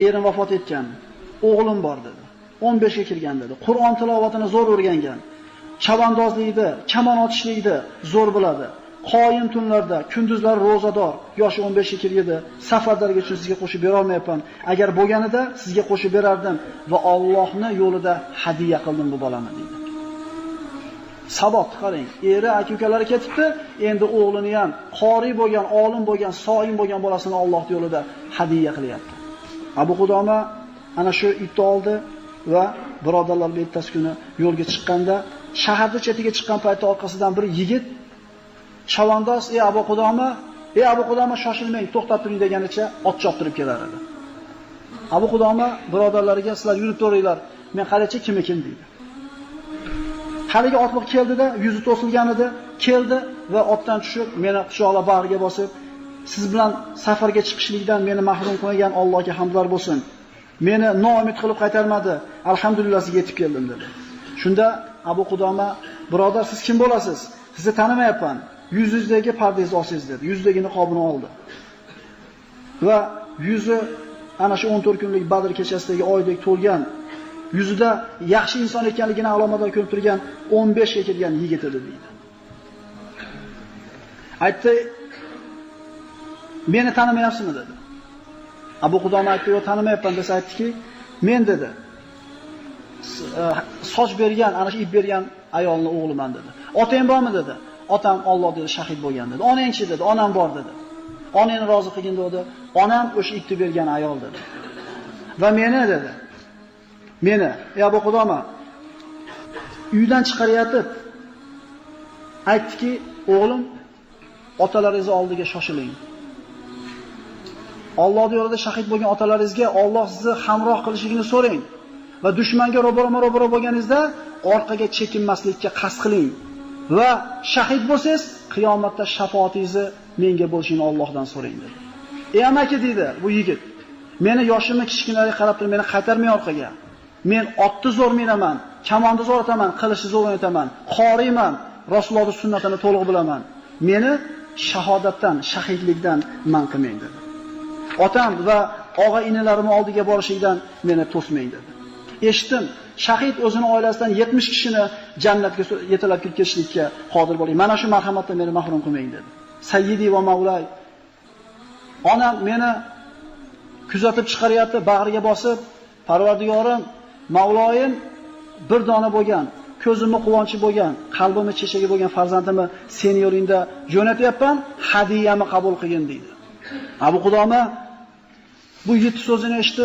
Erim vafot etgan. O'g'lim bor dedi. 15 ga kirgan dedi. Qur'on tilovatini zo'r o'rgangan. Chavandozlikda, kamon otishlikda zo'r biladi. Qoyim tunlarda, kunduzlar ro'zador, yoshi 15 ga kirganda safarlarga uchun sizga qo'shib bera olmayapman. Agar bo'lganida sizga qo'shib berardim va Allohning yo'lida hadiya qildim bu bolamni dedi. Sabot qarang, eri aka-ukalari ketibdi, endi o'g'lini ham qori bo'lgan, olim bo'lgan, so'im bo'lgan bolasini Alloh yo'lida hadiya qilyapti. Abu Qudoma ana shu itni oldi va birodarlar bilan ertasi kuni yo'lga chiqqanda, shaharda chetiga chiqqan paytda orqasidan bir yigit chavandoz, Abu Qudoma shoshilmang, to'xtab turing deganicha ot choptirib kelar edi. Abu Qudoma birodarlariga sizlar yurib turinglar, men qarachi kim ekan deydi. Haligi otliq keldida, yuzi to'silgan edi, keldi va otdan tushib, meni quchoqlab bag'riga bosib, siz bilan safarga chiqishlikdan meni mahrum qilgan Allohga hamdlar bo'lsin. Meni noumid qilib qaytarmadi. Alhamdulillah sizga yetib keldim dedi. Shunda Abu Qudoma, birodar siz kim bo'lasiz? Sizni tanimayapman. Yuzingizdagi pardangizni olsangiz dedi. Yuzdagi niqobini oldi. Va yuzi ana shu 14 kunlik Badr kechasidagi oydek to'lgan, yuzida yaxshi inson ekanligini alomatlar ko'rib turgan 15 ga kirgan yigit edi deydi. Aytdi, meni tanimayapsizmi dedi. Abu Qudoma aytdi, "Yo'q, tanimayapman" desa aytdiki, "Men" dedi. "Soch bergan, ana shu ip bergan ayolning o'g'liman" dedi. "Otang bormi" dedi. "Otam Alloh dedi shahid bo'lgan" dedi. "Onangchi" dedi. "Onam bor" dedi. "Onangni rozi qilgin" dedi. "Onam o'sha ipni bergan ayol" dedi. "Va meni" dedi. "Meni, Abu Qudoma uydan chiqarayotib aytdiki, o'g'lim, otalaringiz oldiga shoshiling. Alloh yo'lida shahid bo'lgan otalaringizga Alloh sizni hamroh qilishligini so'rang va dushmanga ro'baro bo'lganingizda orqaga chekinmaslikka qasd qiling va shahid bo'lsangiz, qiyomatda shafaatingizni menga bo'lishini Allohdan so'rang" dedi. Amaki dedi bu yigit, "Meni yoshimni kichkinalariga qarab turib, meni qaytarmay orqaga. Men otni zo'r minaman, kamonni zo'r otaman, qilichni zo'r o'ynataman, qoriyman, Rasulullohning sunnatini to'liq bilaman. Meni shahodatdan, shahidlikdan man qilmang" dedi. "Otam va og'a-inilarim oldiga borishingdan meni to'smang" dedi. Eshitdim, shahid o'zini oilasidan 70 kishini jannatga yetalab kirib ketishlikka qodir bo'ling. Mana shu marhamatdan meni mahrum qilmang dedi. Sayyidi va Mavlay. Onam meni kuzatib chiqaryapti, bag'riga bosib, "Parvardigorim, Mavloyim bir dona bo'lgan, ko'zimni quvonchi bo'lgan, qalbimni chechagi bo'lgan farzandimni sen yo'lingda jo'natyapman, hadiyamni qabul qilgin" deydi. Abu Qudoma bu yetti so'zini eshitib